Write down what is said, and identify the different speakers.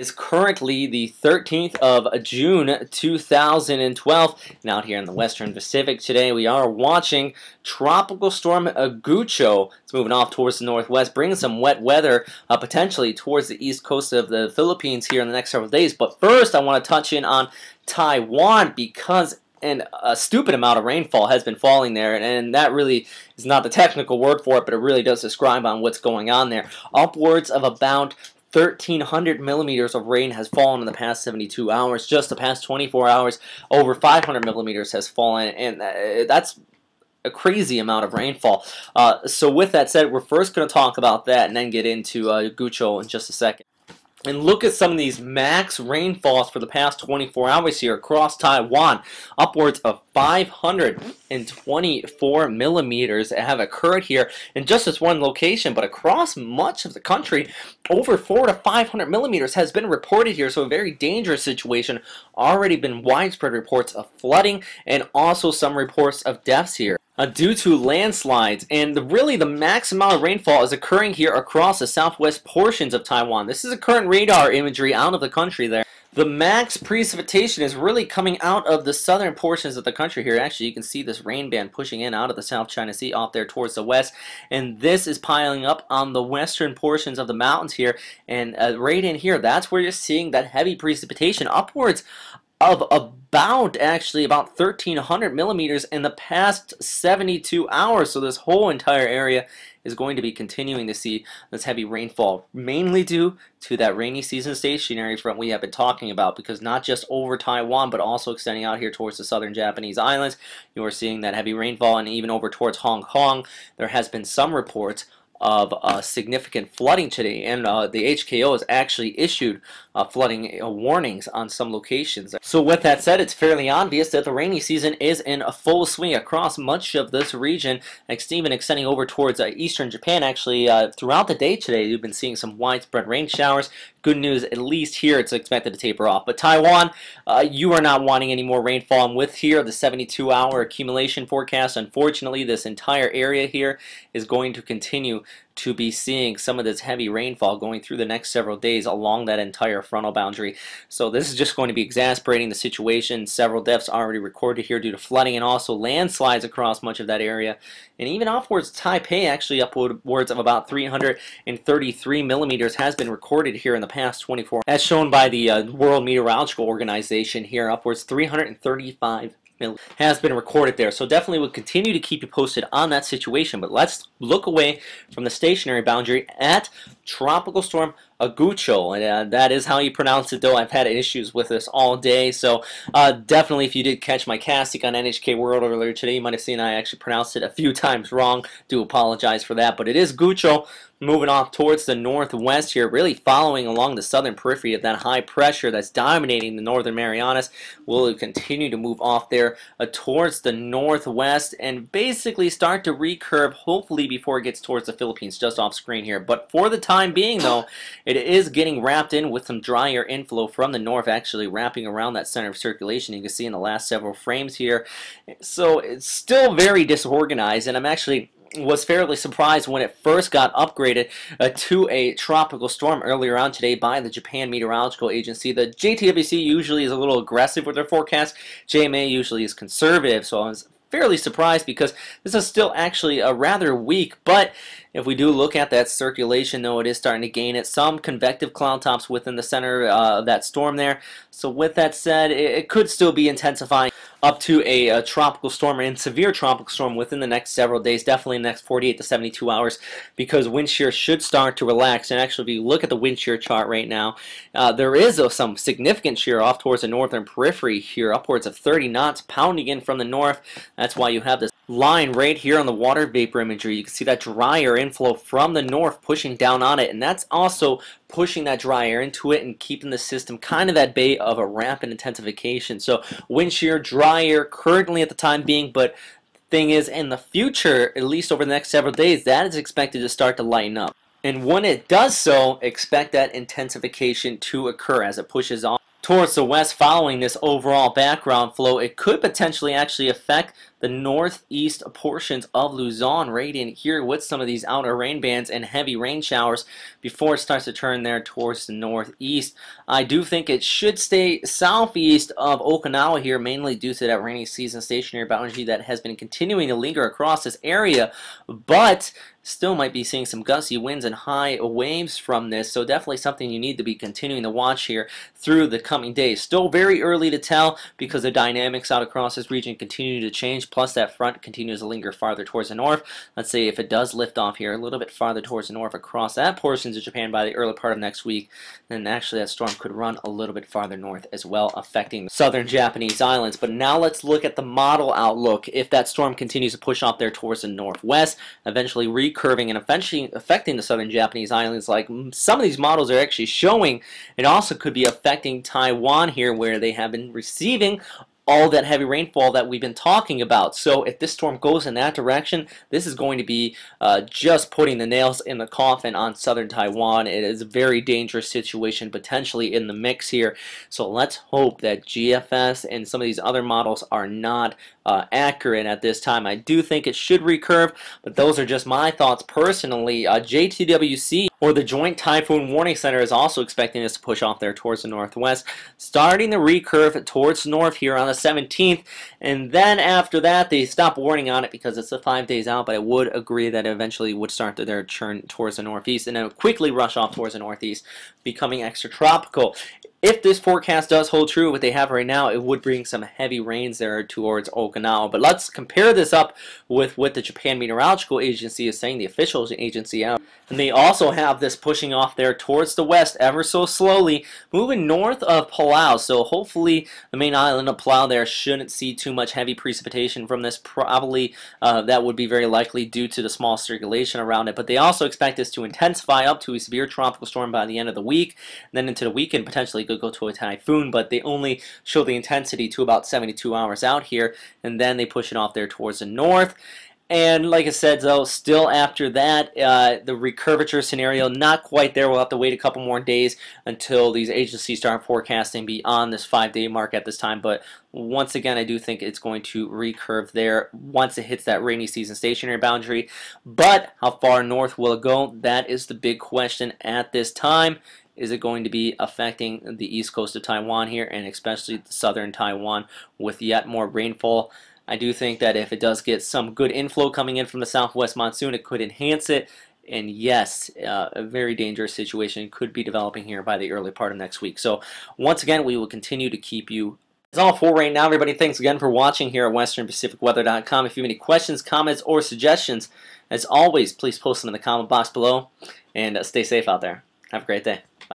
Speaker 1: Is currently the 13th of June 2012, and out here in the Western Pacific today we are watching Tropical Storm Guchol. It's moving off towards the northwest, bringing some wet weather potentially towards the east coast of the Philippines here in the next several days. But first I want to touch in on Taiwan because a stupid amount of rainfall has been falling there, and that really is not the technical word for it, but it really does describe on what's going on there. Upwards of about 1,300 millimeters of rain has fallen in the past 72 hours. Just the past 24 hours, over 500 millimeters has fallen, and that's a crazy amount of rainfall. So with that said, we're first going to talk about that and then get into Guchol in just a second. And look at some of these max rainfalls for the past 24 hours here across Taiwan. Upwards of 524 millimeters have occurred here in just this one location, but across much of the country, over 400 to 500 millimeters has been reported here, so a very dangerous situation. Already been widespread reports of flooding and also some reports of deaths here due to landslides, and really the max amount of rainfall is occurring here across the southwest portions of Taiwan. This is a current radar imagery out of the country there. The max precipitation is really coming out of the southern portions of the country here. Actually, you can see this rain band pushing in out of the South China Sea off there towards the west, and this is piling up on the western portions of the mountains here, and right in here, that's where you're seeing that heavy precipitation, upwards of about 1,300 millimeters in the past 72 hours. So this whole entire area is going to be continuing to see this heavy rainfall, mainly due to that rainy season stationary front we have been talking about, because not just over Taiwan but also extending out here towards the southern Japanese islands, you are seeing that heavy rainfall, and even over towards Hong Kong there has been some reports of significant flooding today, and the HKO has actually issued flooding warnings on some locations. So with that said, it's fairly obvious that the rainy season is in a full swing across much of this region, even extending over towards eastern Japan. Actually, throughout the day today, we've been seeing some widespread rain showers. Good news, at least here, it's expected to taper off. But Taiwan, you are not wanting any more rainfall. And with here, the 72-hour accumulation forecast, unfortunately, this entire area here is going to continue to be seeing some of this heavy rainfall going through the next several days along that entire frontal boundary. So this is just going to be exasperating the situation. Several deaths already recorded here due to flooding and also landslides across much of that area. And even offwards Taipei, actually upwards of about 333 millimeters has been recorded here in the past 24 hours, as shown by the World Meteorological Organization here. Upwards 335 has been recorded there. So definitely we'll continue to keep you posted on that situation. But let's look away from the stationary boundary at Tropical Storm Guchol, and that is how you pronounce it, though I've had issues with this all day. So definitely, if you did catch my casting on NHK World earlier today, you might have seen I actually pronounced it a few times wrong. Do apologize for that, but it is Guchol, moving off towards the northwest here, really following along the southern periphery of that high pressure that's dominating the northern Marianas. Will continue to move off there towards the northwest and basically start to recurve, hopefully before it gets towards the Philippines, just off screen here. But for the time being, though, it is getting wrapped in with some dry air inflow from the north, actually wrapping around that center of circulation. You can see in the last several frames here. So it's still very disorganized, and I'm actually was fairly surprised when it first got upgraded to a tropical storm earlier on today by the Japan Meteorological Agency. The JTWC usually is a little aggressive with their forecast. JMA usually is conservative, so I was fairly surprised because this is still actually rather weak. But if we do look at that circulation, though, it is starting to gain it. Some convective cloud tops within the center of that storm there. So with that said, it could still be intensifying up to a tropical storm and severe tropical storm within the next several days, definitely in the next 48 to 72 hours, because wind shear should start to relax. And actually, if you look at the wind shear chart right now, there is some significant shear off towards the northern periphery here, upwards of 30 knots pounding in from the north. That's why you have this line right here on the water vapor imagery. You can see that dry air inflow from the north pushing down on it, and that's also pushing that dry air into it and keeping the system kind of at bay of a rapid intensification. So wind shear, dry air currently at the time being, but thing is, in the future, at least over the next several days, that is expected to start to lighten up. And when it does so, expect that intensification to occur as it pushes on towards the west following this overall background flow, it could potentially actually affect the northeast portions of Luzon right in here with some of these outer rain bands and heavy rain showers before it starts to turn there towards the northeast. I do think it should stay southeast of Okinawa here, mainly due to that rainy season stationary boundary that has been continuing to linger across this area, but still might be seeing some gusty winds and high waves from this, so definitely something you need to be continuing to watch here through the coming days. Still very early to tell because the dynamics out across this region continue to change, plus that front continues to linger farther towards the north. Let's say if it does lift off here a little bit farther towards the north across that portions of Japan by the early part of next week, then actually that storm could run a little bit farther north as well, affecting the southern Japanese islands. But now let's look at the model outlook. If that storm continues to push off there towards the northwest, eventually recurving and eventually affecting the southern Japanese islands, like some of these models are actually showing, it also could be affecting Taiwan here, where they have been receiving all that heavy rainfall that we've been talking about. So if this storm goes in that direction, this is going to be just putting the nails in the coffin on southern Taiwan. It is a very dangerous situation potentially in the mix here. So let's hope that GFS and some of these other models are not accurate at this time. I do think it should recurve, but those are just my thoughts personally. JTWC, or the Joint Typhoon Warning Center, is also expecting this to push off there towards the northwest, starting to recurve towards the north here on the 17th, and then after that they stop warning on it because it's 5 days out, but I would agree that it eventually would start their churn towards the northeast and then quickly rush off towards the northeast, becoming extratropical. If this forecast does hold true, what they have right now, it would bring some heavy rains there towards Okinawa. But let's compare this up with what the Japan Meteorological Agency is saying, the official agency out. And they also have this pushing off there towards the west ever so slowly, moving north of Palau. So hopefully the main island of Palau there shouldn't see too much heavy precipitation from this. Probably that would be very likely due to the small circulation around it. But they also expect this to intensify up to a severe tropical storm by the end of the week. And then into the weekend, potentially could go to a typhoon, but they only show the intensity to about 72 hours out here, and then they push it off there towards the north. And like I said, though, still after that, the recurvature scenario, not quite there. We'll have to wait a couple more days until these agencies start forecasting beyond this 5-day mark at this time. But once again, I do think it's going to recurve there once it hits that rainy season stationary boundary. But how far north will it go? That is the big question at this time. Is it going to be affecting the east coast of Taiwan here, and especially the southern Taiwan with yet more rainfall? I do think that if it does get some good inflow coming in from the southwest monsoon, it could enhance it. And yes, a very dangerous situation could be developing here by the early part of next week. So once again, we will continue to keep you. That's all for right now, everybody. Thanks again for watching here at westernpacificweather.com. If you have any questions, comments, or suggestions, as always, please post them in the comment box below. And stay safe out there. Have a great day.